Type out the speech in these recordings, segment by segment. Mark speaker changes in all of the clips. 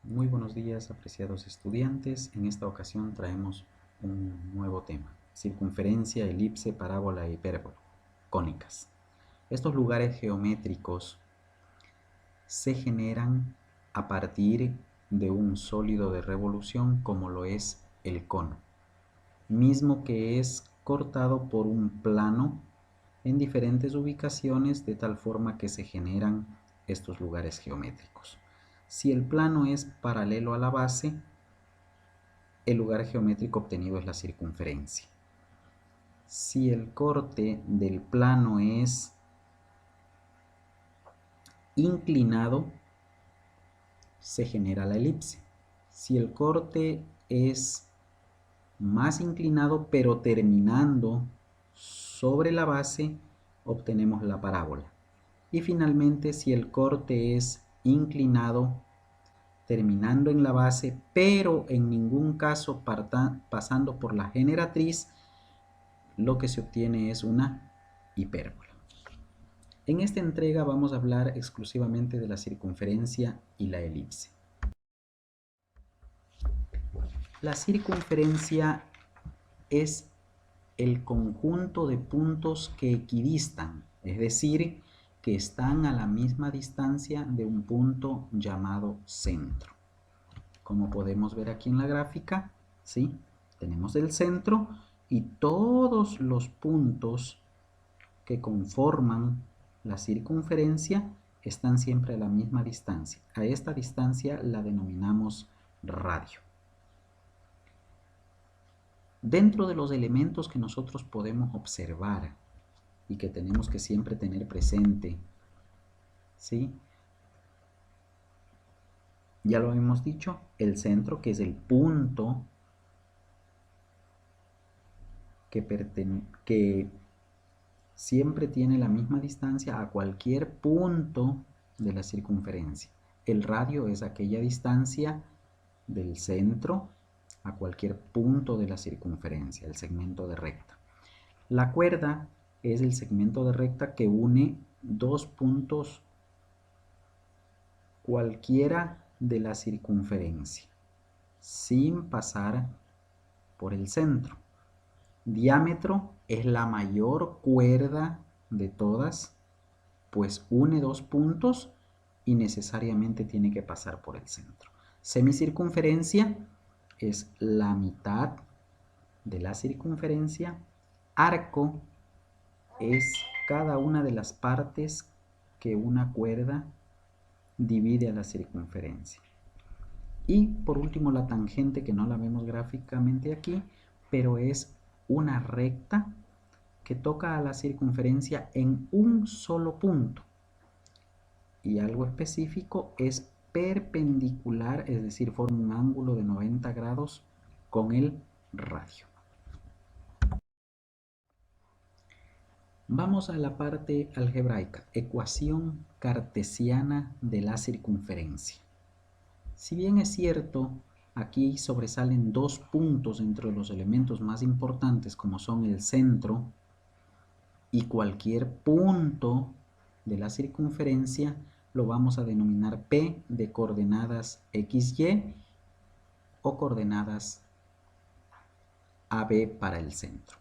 Speaker 1: Muy buenos días, apreciados estudiantes. En esta ocasión traemos un nuevo tema: circunferencia, elipse, parábola e hipérbola, cónicas. Estos lugares geométricos se generan a partir de un sólido de revolución como lo es el cono, mismo que es cortado por un plano en diferentes ubicaciones de tal forma que se generan estos lugares geométricos. Si el plano es paralelo a la base, el lugar geométrico obtenido es la circunferencia. Si el corte del plano es inclinado, se genera la elipse. Si el corte es más inclinado pero terminando sobre la base, obtenemos la parábola. Y finalmente, si el corte es inclinado terminando en la base pero en ningún caso pasando por la generatriz, lo que se obtiene es una hipérbola. En esta entrega vamos a hablar exclusivamente de la circunferencia y la elipse. La circunferencia es el conjunto de puntos que equidistan, es decir, que están a la misma distancia de un punto llamado centro. Como podemos ver aquí en la gráfica, ¿sí? Tenemos el centro y todos los puntos que conforman la circunferencia están siempre a la misma distancia. A esta distancia la denominamos radio. Dentro de los elementos que nosotros podemos observar y que tenemos que siempre tener presente, ¿sí? Ya lo hemos dicho, el centro, que es el punto que siempre tiene la misma distancia a cualquier punto de la circunferencia. El radio es aquella distancia del centro a cualquier punto de la circunferencia, el segmento de recta. La cuerda es el segmento de recta que une dos puntos cualquiera de la circunferencia, sin pasar por el centro. Diámetro es la mayor cuerda de todas, pues une dos puntos y necesariamente tiene que pasar por el centro. Semicircunferencia es la mitad de la circunferencia. Arco es cada una de las partes que una cuerda divide a la circunferencia. Y por último, la tangente, que no la vemos gráficamente aquí, pero es una recta que toca a la circunferencia en un solo punto. Y algo específico, es perpendicular, es decir, forma un ángulo de 90 grados con el radio. Vamos a la parte algebraica, ecuación cartesiana de la circunferencia. Si bien es cierto, aquí sobresalen dos puntos entre los elementos más importantes, como son el centro y cualquier punto de la circunferencia, lo vamos a denominar P de coordenadas XY o coordenadas AB para el centro.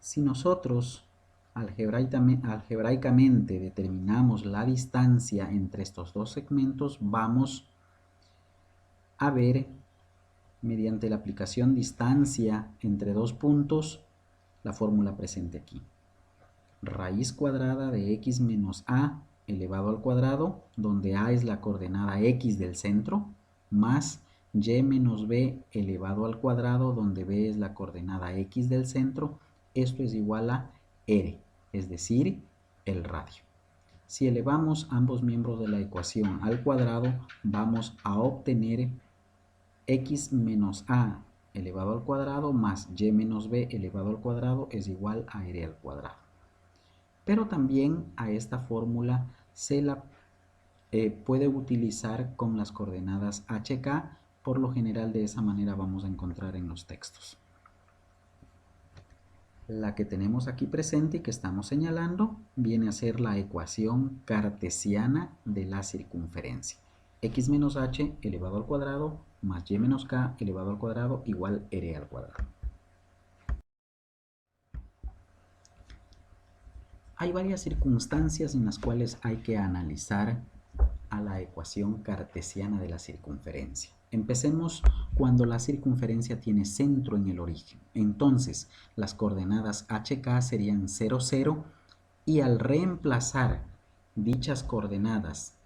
Speaker 1: Si nosotros algebraicamente determinamos la distancia entre estos dos segmentos, vamos a ver, mediante la aplicación distancia entre dos puntos, la fórmula presente aquí. Raíz cuadrada de x menos a elevado al cuadrado, donde a es la coordenada x del centro, más y menos b elevado al cuadrado, donde b es la coordenada x del centro. Esto es igual a r, es decir, el radio. Si elevamos ambos miembros de la ecuación al cuadrado, vamos a obtener x menos a elevado al cuadrado más y menos b elevado al cuadrado es igual a r al cuadrado. Pero también a esta fórmula se la puede utilizar con las coordenadas HK. Por lo general, de esa manera vamos a encontrar en los textos. La que tenemos aquí presente y que estamos señalando viene a ser la ecuación cartesiana de la circunferencia. x menos h elevado al cuadrado más y menos k elevado al cuadrado igual r al cuadrado. Hay varias circunstancias en las cuales hay que analizar a la ecuación cartesiana de la circunferencia. Empecemos cuando la circunferencia tiene centro en el origen. Entonces, las coordenadas hk serían 0, 0, y al reemplazar dichas coordenadas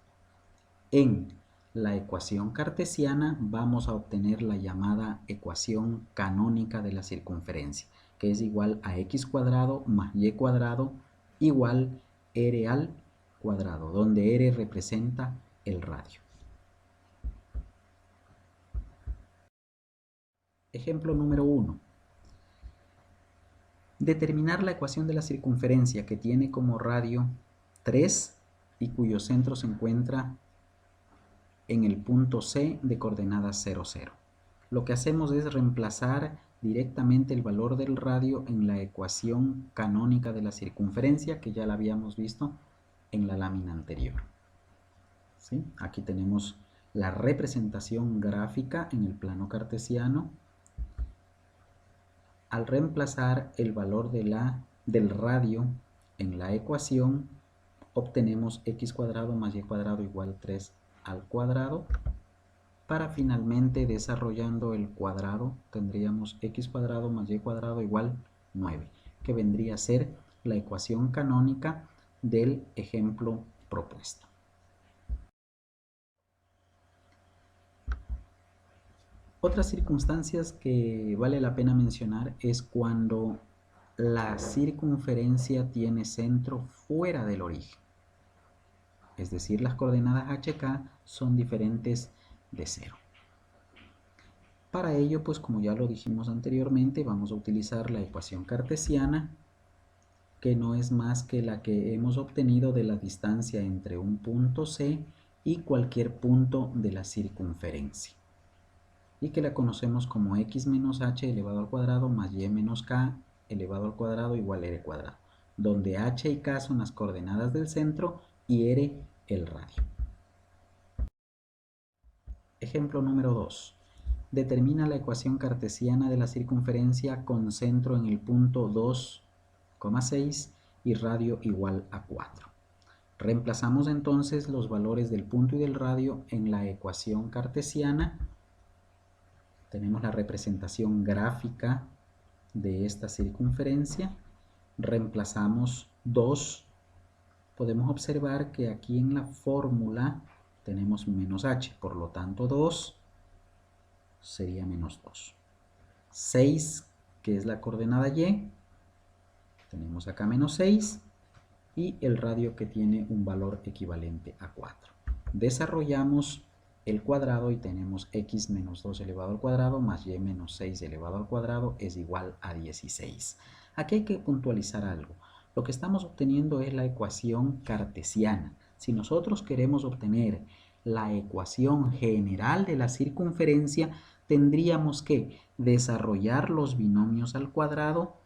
Speaker 1: en la ecuación cartesiana, vamos a obtener la llamada ecuación canónica de la circunferencia, que es igual a x cuadrado más y cuadrado igual r al cuadrado, donde r representa el radio. Ejemplo número 1. Determinar la ecuación de la circunferencia que tiene como radio 3 y cuyo centro se encuentra en el punto C de coordenadas 0, 0. Lo que hacemos es reemplazar directamente el valor del radio en la ecuación canónica de la circunferencia, que ya la habíamos visto en la lámina anterior. ¿Sí? Aquí tenemos la representación gráfica en el plano cartesiano. Al reemplazar el valor del radio en la ecuación, obtenemos x cuadrado más y cuadrado igual 3 al cuadrado, para finalmente, desarrollando el cuadrado, tendríamos x cuadrado más y cuadrado igual 9, que vendría a ser la ecuación canónica del ejemplo propuesto. Otras circunstancias que vale la pena mencionar es cuando la circunferencia tiene centro fuera del origen. Es decir, las coordenadas hk son diferentes de 0. Para ello, pues como ya lo dijimos anteriormente, vamos a utilizar la ecuación cartesiana, que no es más que la que hemos obtenido de la distancia entre un punto C y cualquier punto de la circunferencia, y que la conocemos como x menos h elevado al cuadrado más y menos k elevado al cuadrado igual r cuadrado, donde h y k son las coordenadas del centro y r el radio. Ejemplo número 2. Determina la ecuación cartesiana de la circunferencia con centro en el punto 2,6 y radio igual a 4. Reemplazamos entonces los valores del punto y del radio en la ecuación cartesiana. Tenemos la representación gráfica de esta circunferencia. Reemplazamos 2. Podemos observar que aquí en la fórmula tenemos menos h, por lo tanto 2 sería menos 2. 6, que es la coordenada y, tenemos acá menos 6, y el radio que tiene un valor equivalente a 4. Desarrollamos el cuadrado y tenemos x menos 2 elevado al cuadrado más y menos 6 elevado al cuadrado es igual a 16. Aquí hay que puntualizar algo. Lo que estamos obteniendo es la ecuación cartesiana. Si nosotros queremos obtener la ecuación general de la circunferencia, tendríamos que desarrollar los binomios al cuadrado,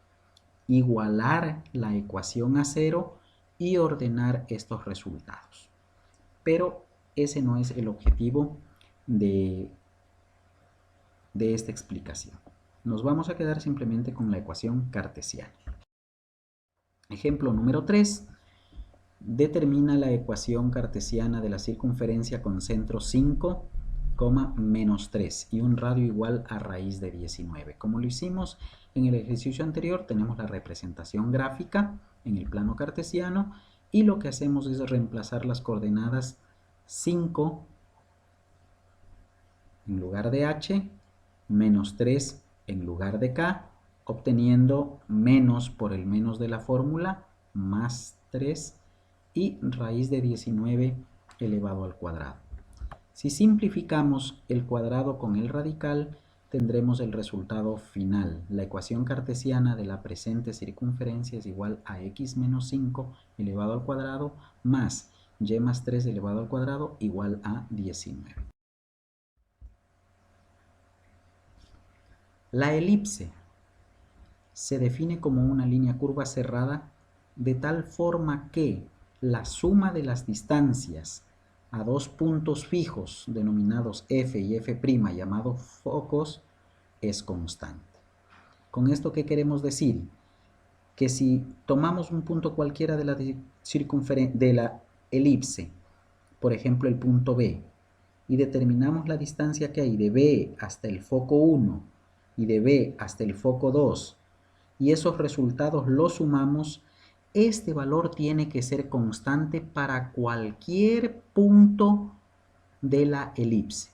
Speaker 1: igualar la ecuación a 0 y ordenar estos resultados. Pero ese no es el objetivo de esta explicación. Nos vamos a quedar simplemente con la ecuación cartesiana. Ejemplo número 3. Determina la ecuación cartesiana de la circunferencia con centro 5, menos 3 y un radio igual a raíz de 19. Como lo hicimos en el ejercicio anterior, tenemos la representación gráfica en el plano cartesiano y lo que hacemos es reemplazar las coordenadas 5 en lugar de h, menos 3 en lugar de k, obteniendo menos por el menos de la fórmula, más 3 y raíz de 19 elevado al cuadrado. Si simplificamos el cuadrado con el radical, tendremos el resultado final. La ecuación cartesiana de la presente circunferencia es igual a x menos 5 elevado al cuadrado más y más 3 elevado al cuadrado igual a 19. La elipse se define como una línea curva cerrada de tal forma que la suma de las distancias a dos puntos fijos denominados F y F' llamados focos es constante. ¿Con esto qué queremos decir? Que si tomamos un punto cualquiera de la elipse, por ejemplo el punto B, y determinamos la distancia que hay de B hasta el foco 1 y de B hasta el foco 2, y esos resultados los sumamos, este valor tiene que ser constante para cualquier punto de la elipse.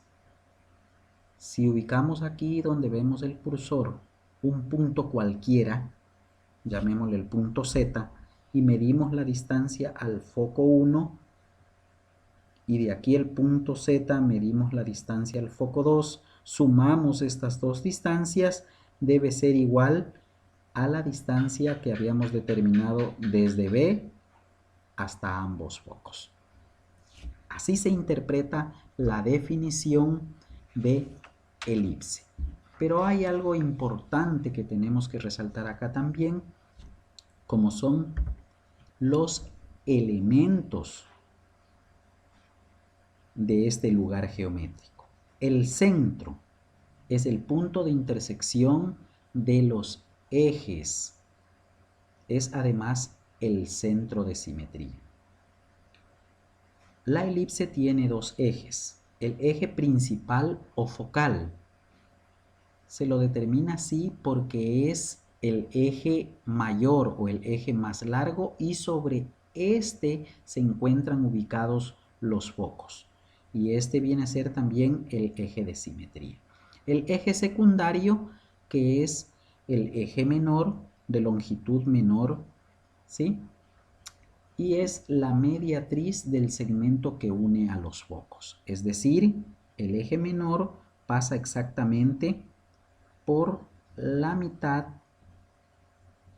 Speaker 1: Si ubicamos aquí donde vemos el cursor un punto cualquiera, llamémosle el punto Z, y medimos la distancia al foco 1, y de aquí el punto Z medimos la distancia al foco 2, sumamos estas dos distancias, debe ser igual a la distancia que habíamos determinado desde B hasta ambos focos. Así se interpreta la definición de elipse. Pero hay algo importante que tenemos que resaltar acá también, como son los elementos de este lugar geométrico. El centro es el punto de intersección de los ejes. Es además el centro de simetría. La elipse tiene dos ejes. El eje principal o focal se lo determina así porque es el eje mayor o el eje más largo, y sobre este se encuentran ubicados los focos. Y este viene a ser también el eje de simetría. El eje secundario, que es el eje menor, de longitud menor, ¿sí? Y es la mediatriz del segmento que une a los focos. Es decir, el eje menor pasa exactamente por la mitad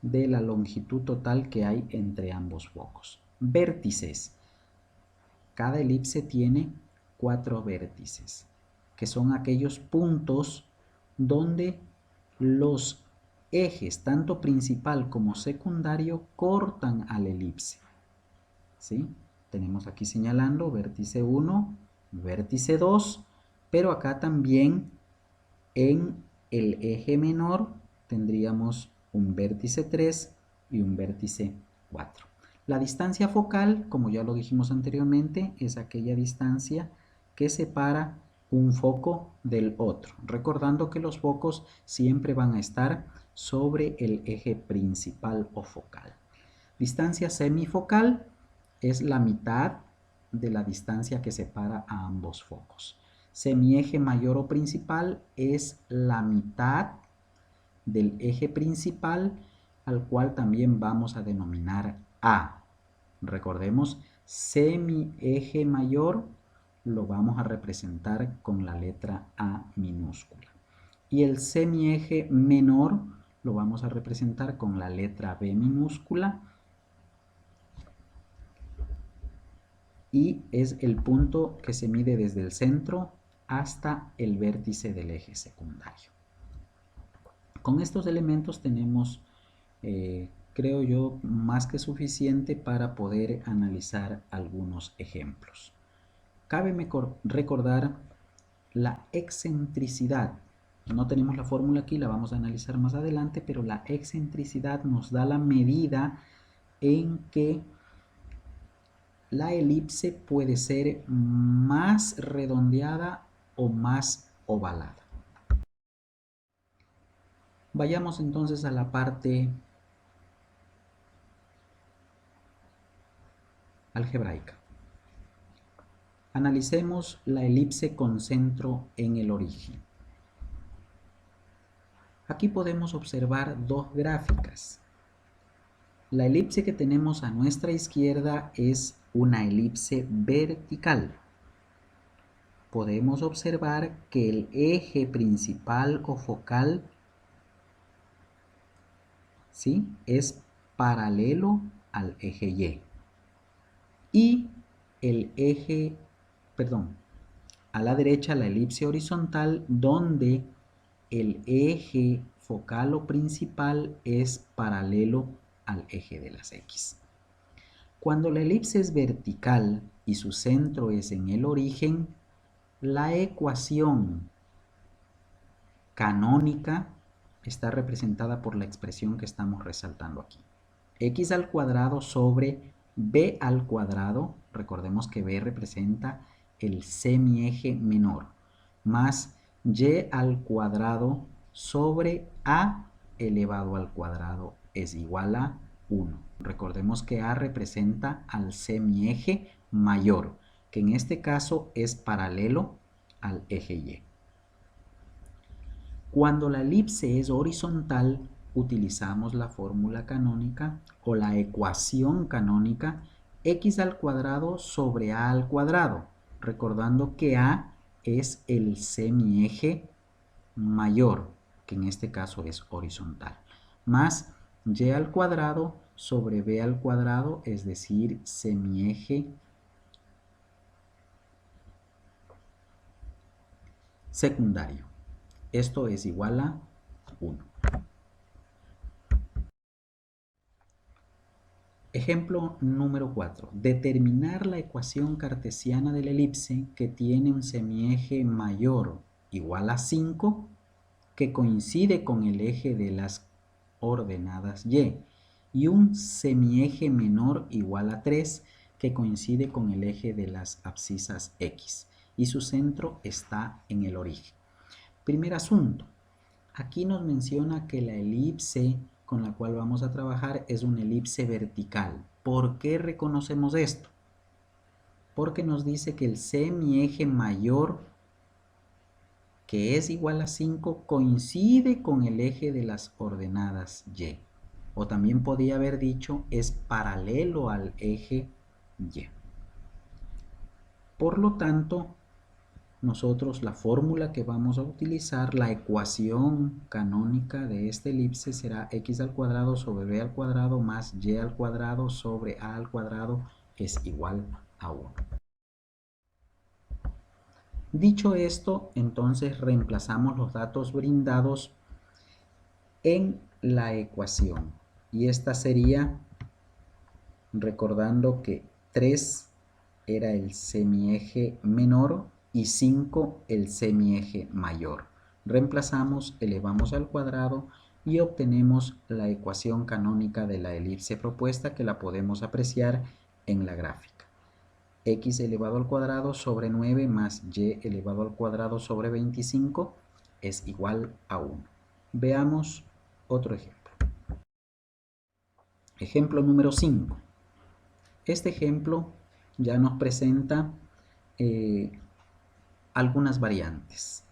Speaker 1: de la longitud total que hay entre ambos focos. Vértices. Cada elipse tiene 4 vértices, que son aquellos puntos donde los ejes, tanto principal como secundario, cortan al elipse. ¿Sí? Tenemos aquí señalando vértice 1, vértice 2, pero acá también en el eje menor tendríamos un vértice 3 y un vértice 4. La distancia focal, como ya lo dijimos anteriormente, es aquella distancia que separa un foco del otro, recordando que los focos siempre van a estar sobre el eje principal o focal. Distancia semifocal es la mitad de la distancia que separa a ambos focos. Semieje mayor o principal es la mitad del eje principal, al cual también vamos a denominar A. Recordemos, semieje mayor lo vamos a representar con la letra A minúscula. Y el semieje menor lo vamos a representar con la letra B minúscula. Y es el punto que se mide desde el centro hasta el vértice del eje secundario. Con estos elementos tenemos, creo yo, más que suficiente para poder analizar algunos ejemplos. Cabe recordar la excentricidad. No tenemos la fórmula aquí, la vamos a analizar más adelante, pero la excentricidad nos da la medida en que la elipse puede ser más redondeada o más ovalada. Vayamos entonces a la parte algebraica. Analicemos la elipse con centro en el origen. Aquí podemos observar dos gráficas. La elipse que tenemos a nuestra izquierda es una elipse vertical. Podemos observar que el eje principal o focal, ¿sí?, es paralelo al eje Y. Y el eje, a la derecha la elipse horizontal, donde el eje focal o principal es paralelo al eje de las X. Cuando la elipse es vertical y su centro es en el origen, la ecuación canónica está representada por la expresión que estamos resaltando aquí. X al cuadrado sobre B al cuadrado, recordemos que B representa el semieje menor, más Y al cuadrado sobre A elevado al cuadrado es igual a 1. Recordemos que A representa al semieje mayor, que en este caso es paralelo al eje Y. Cuando la elipse es horizontal, utilizamos la fórmula canónica o la ecuación canónica x al cuadrado sobre a al cuadrado, recordando que a es el semieje mayor, que en este caso es horizontal, más y al cuadrado sobre b al cuadrado, es decir, semieje secundario. Esto es igual a 1. Ejemplo número 4. Determinar la ecuación cartesiana de la elipse que tiene un semieje mayor igual a 5 que coincide con el eje de las ordenadas y un semieje menor igual a 3 que coincide con el eje de las abscisas X y su centro está en el origen. Primer asunto. Aquí nos menciona que la elipse con la cual vamos a trabajar es una elipse vertical. ¿Por qué reconocemos esto? Porque nos dice que el semieje mayor, que es igual a 5, coincide con el eje de las ordenadas Y. O también podía haber dicho es paralelo al eje Y. Por lo tanto, nosotros la fórmula que vamos a utilizar, la ecuación canónica de esta elipse será x al cuadrado sobre b al cuadrado más y al cuadrado sobre a al cuadrado es igual a 1. Dicho esto, entonces reemplazamos los datos brindados en la ecuación. Y esta sería, recordando que 3 era el semieje menor y 5 el semieje mayor. Reemplazamos, elevamos al cuadrado y obtenemos la ecuación canónica de la elipse propuesta, que la podemos apreciar en la gráfica. X elevado al cuadrado sobre 9 más y elevado al cuadrado sobre 25 es igual a 1. Veamos otro ejemplo. Ejemplo número 5. Este ejemplo ya nos presenta algunas variantes.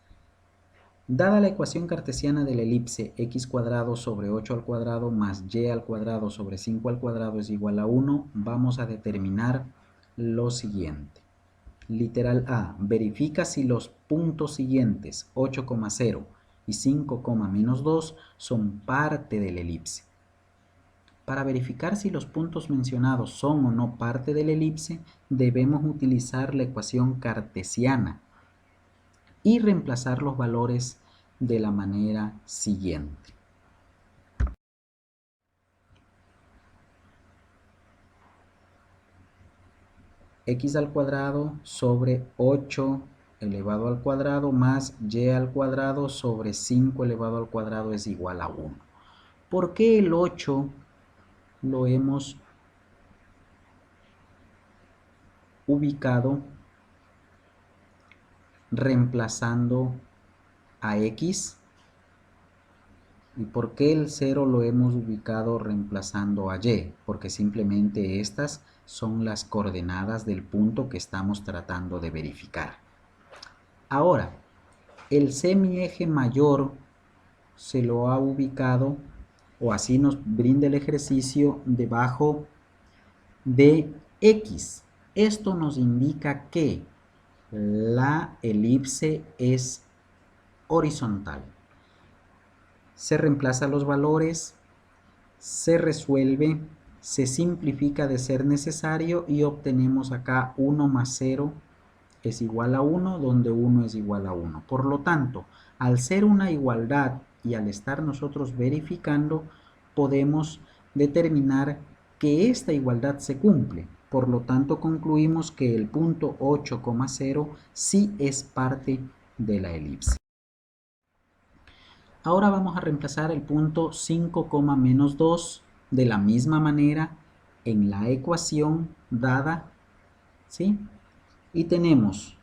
Speaker 1: Dada la ecuación cartesiana de la elipse x cuadrado sobre 8 al cuadrado más y al cuadrado sobre 5 al cuadrado es igual a 1, vamos a determinar lo siguiente. Literal A, verifica si los puntos siguientes 8,0 y 5,-2 son parte de la elipse. Para verificar si los puntos mencionados son o no parte de la elipse, debemos utilizar la ecuación cartesiana y reemplazar los valores de la manera siguiente. X al cuadrado sobre 8 elevado al cuadrado más y al cuadrado sobre 5 elevado al cuadrado es igual a 1. ¿Por qué el 8 lo hemos ubicado reemplazando a X? ¿Y por qué el 0 lo hemos ubicado reemplazando a Y? Porque simplemente estas son las coordenadas del punto que estamos tratando de verificar. Ahora, el semieje mayor se lo ha ubicado, o así nos brinda el ejercicio, debajo de X. Esto nos indica que la elipse es horizontal. Se reemplazan los valores, se resuelve, se simplifica de ser necesario y obtenemos acá 1 más 0 es igual a 1, donde 1 es igual a 1. Por lo tanto, al ser una igualdad y al estar nosotros verificando, podemos determinar que esta igualdad se cumple. Por lo tanto, concluimos que el punto 8,0 sí es parte de la elipse. Ahora vamos a reemplazar el punto 5, menos 2 de la misma manera en la ecuación dada, ¿sí? Y tenemos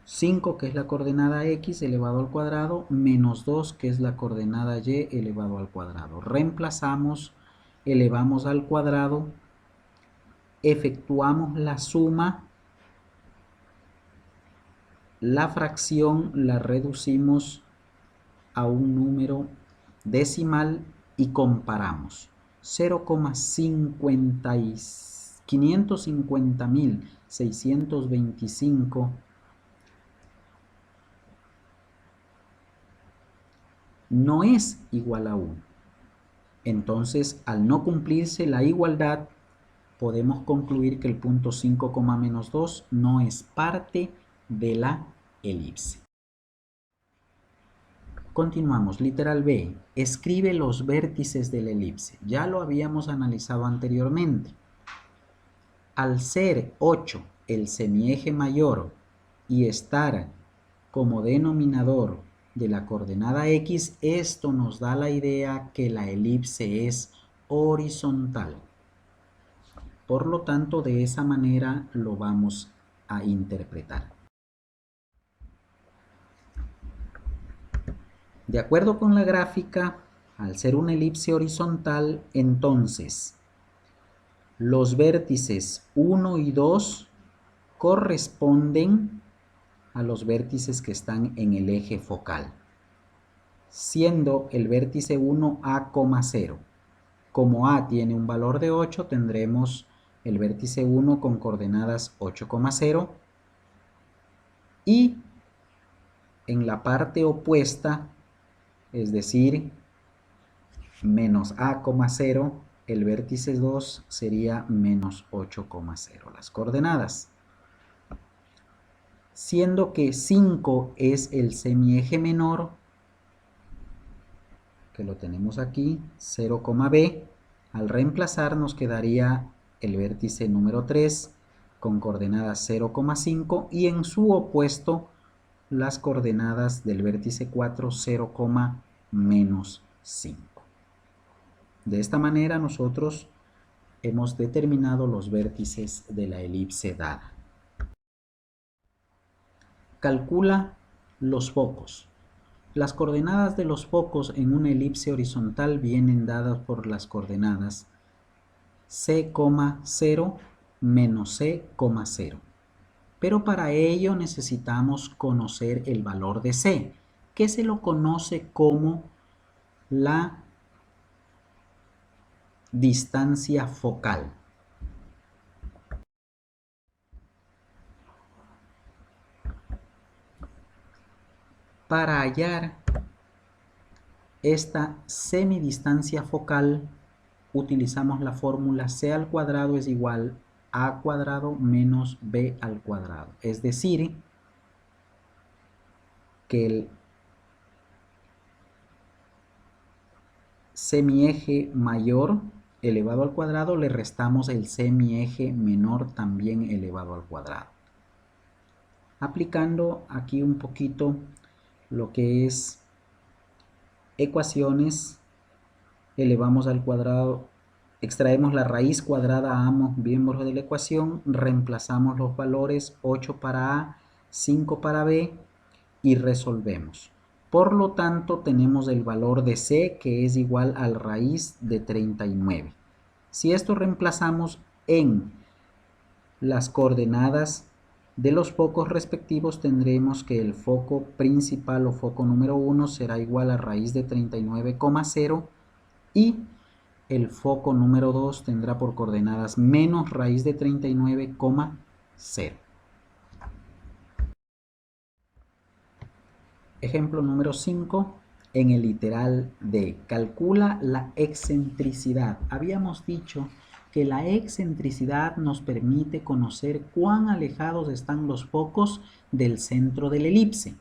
Speaker 1: 5, que es la coordenada x elevado al cuadrado, menos 2, que es la coordenada y elevado al cuadrado. Reemplazamos, elevamos al cuadrado, efectuamos la suma, la fracción la reducimos a un número decimal y comparamos. 550.625 no es igual a 1. Entonces, al no cumplirse la igualdad, podemos concluir que el punto 5, menos 2 no es parte de la elipse. Continuamos, literal B. Escribe los vértices de la elipse. Ya lo habíamos analizado anteriormente. Al ser 8 el semieje mayor y estar como denominador de la coordenada x, esto nos da la idea que la elipse es horizontal. Por lo tanto, de esa manera lo vamos a interpretar. De acuerdo con la gráfica, al ser una elipse horizontal, entonces los vértices 1 y 2 corresponden a los vértices que están en el eje focal, siendo el vértice 1 a, 0. Como a tiene un valor de 8, tendremos el vértice 1 con coordenadas 8,0 y en la parte opuesta, es decir, menos a, 0, el vértice 2 sería menos 8,0 las coordenadas. Siendo que 5 es el semieje menor, que lo tenemos aquí, 0, b, al reemplazar nos quedaría el vértice número 3 con coordenadas 0,5 y en su opuesto las coordenadas del vértice 4, 0, menos 5. De esta manera nosotros hemos determinado los vértices de la elipse dada. Calcula los focos. Las coordenadas de los focos en una elipse horizontal vienen dadas por las coordenadas c, 0 menos c, 0. Pero para ello necesitamos conocer el valor de c, que se lo conoce como la distancia focal. Para hallar esta semidistancia focal utilizamos la fórmula c al cuadrado es igual a al cuadrado menos b al cuadrado. Es decir, que el semieje mayor elevado al cuadrado le restamos el semieje menor también elevado al cuadrado. Aplicando aquí un poquito lo que es ecuaciones, elevamos al cuadrado, extraemos la raíz cuadrada a ambos miembros de la ecuación, reemplazamos los valores 8 para A, 5 para B y resolvemos. Por lo tanto, tenemos el valor de C, que es igual a la raíz de 39. Si esto reemplazamos en las coordenadas de los focos respectivos, tendremos que el foco principal o foco número 1 será igual a raíz de 39,0 y el foco número 2 tendrá por coordenadas menos raíz de 39,0. Ejemplo número 5. En el literal D, calcula la excentricidad. Habíamos dicho que la excentricidad nos permite conocer cuán alejados están los focos del centro de la elipse.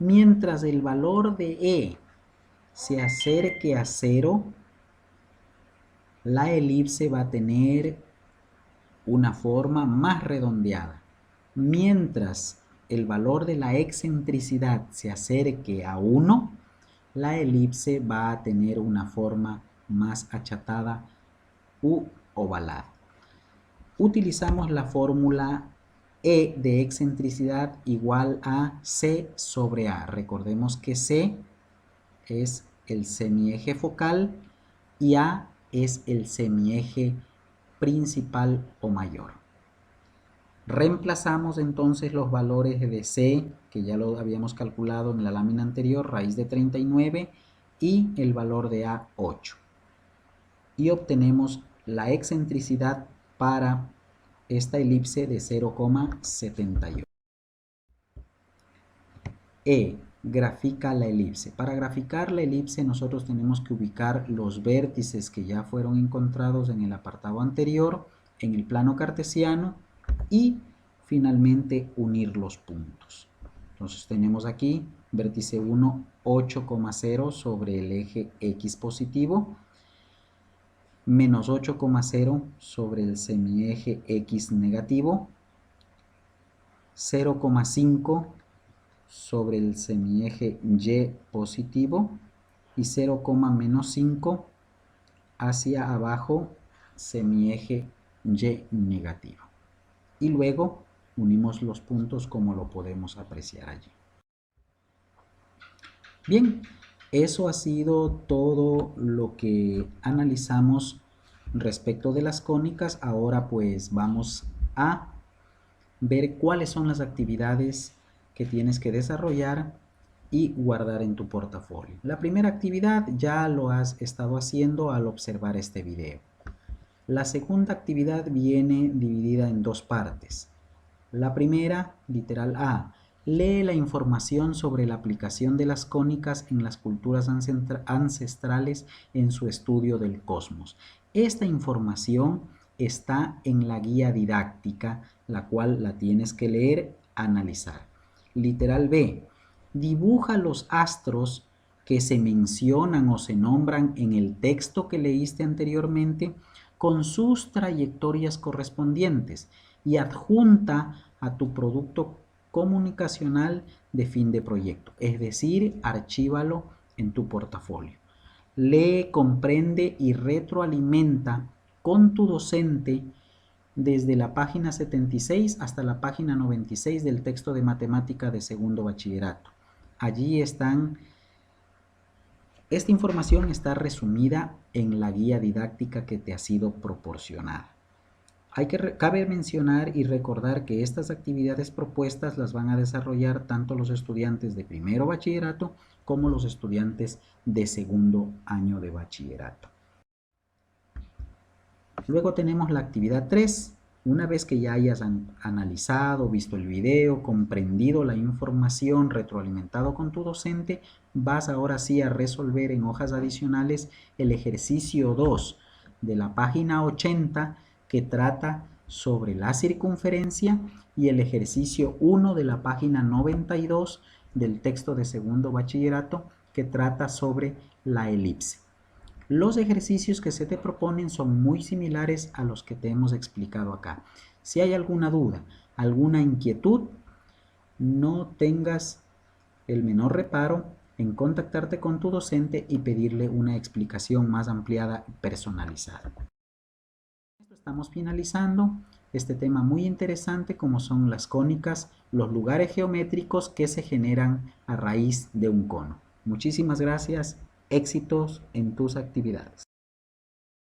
Speaker 1: Mientras el valor de E se acerque a 0, la elipse va a tener una forma más redondeada. Mientras el valor de la excentricidad se acerque a 1, la elipse va a tener una forma más achatada u ovalada. Utilizamos la fórmula E de excentricidad igual a C sobre A. Recordemos que C es el semieje focal y A es el semieje principal o mayor. Reemplazamos entonces los valores de C, que ya lo habíamos calculado en la lámina anterior, raíz de 39, y el valor de A, 8. Y obtenemos la excentricidad para esta elipse de 0,78. E. Grafica la elipse. Para graficar la elipse nosotros tenemos que ubicar los vértices que ya fueron encontrados en el apartado anterior, en el plano cartesiano, y finalmente unir los puntos. Entonces tenemos aquí vértice 1, 8,0 sobre el eje X positivo, menos 8,0 sobre el semieje X negativo, 0,5 sobre el semieje Y positivo y 0,-5 hacia abajo semieje Y negativo. Y luego unimos los puntos como lo podemos apreciar allí. Bien, eso ha sido todo lo que analizamos respecto de las cónicas. Ahora pues vamos a ver cuáles son las actividades que tienes que desarrollar y guardar en tu portafolio. La primera actividad ya lo has estado haciendo al observar este video. La segunda actividad viene dividida en dos partes. La primera, literal A, lee la información sobre la aplicación de las cónicas en las culturas ancestrales en su estudio del cosmos. Esta información está en la guía didáctica, la cual la tienes que leer, analizar. Literal B, dibuja los astros que se mencionan o se nombran en el texto que leíste anteriormente con sus trayectorias correspondientes y adjunta a tu producto comunicacional de fin de proyecto, es decir, archívalo en tu portafolio. Lee, comprende y retroalimenta con tu docente desde la página 76 hasta la página 96 del texto de matemática de segundo bachillerato. Allí están, esta información está resumida en la guía didáctica que te ha sido proporcionada. Cabe mencionar y recordar que estas actividades propuestas las van a desarrollar tanto los estudiantes de primero bachillerato como los estudiantes de segundo año de bachillerato. Luego tenemos la actividad 3. Una vez que ya hayas analizado, visto el video, comprendido la información, retroalimentado con tu docente, vas ahora sí a resolver en hojas adicionales el ejercicio 2 de la página 80 que trata sobre la circunferencia y el ejercicio 1 de la página 92 del texto de segundo bachillerato que trata sobre la elipse. Los ejercicios que se te proponen son muy similares a los que te hemos explicado acá. Si hay alguna duda, alguna inquietud, no tengas el menor reparo en contactarte con tu docente y pedirle una explicación más ampliada y personalizada. Estamos finalizando este tema muy interesante como son las cónicas, los lugares geométricos que se generan a raíz de un cono. Muchísimas gracias, éxitos en tus actividades.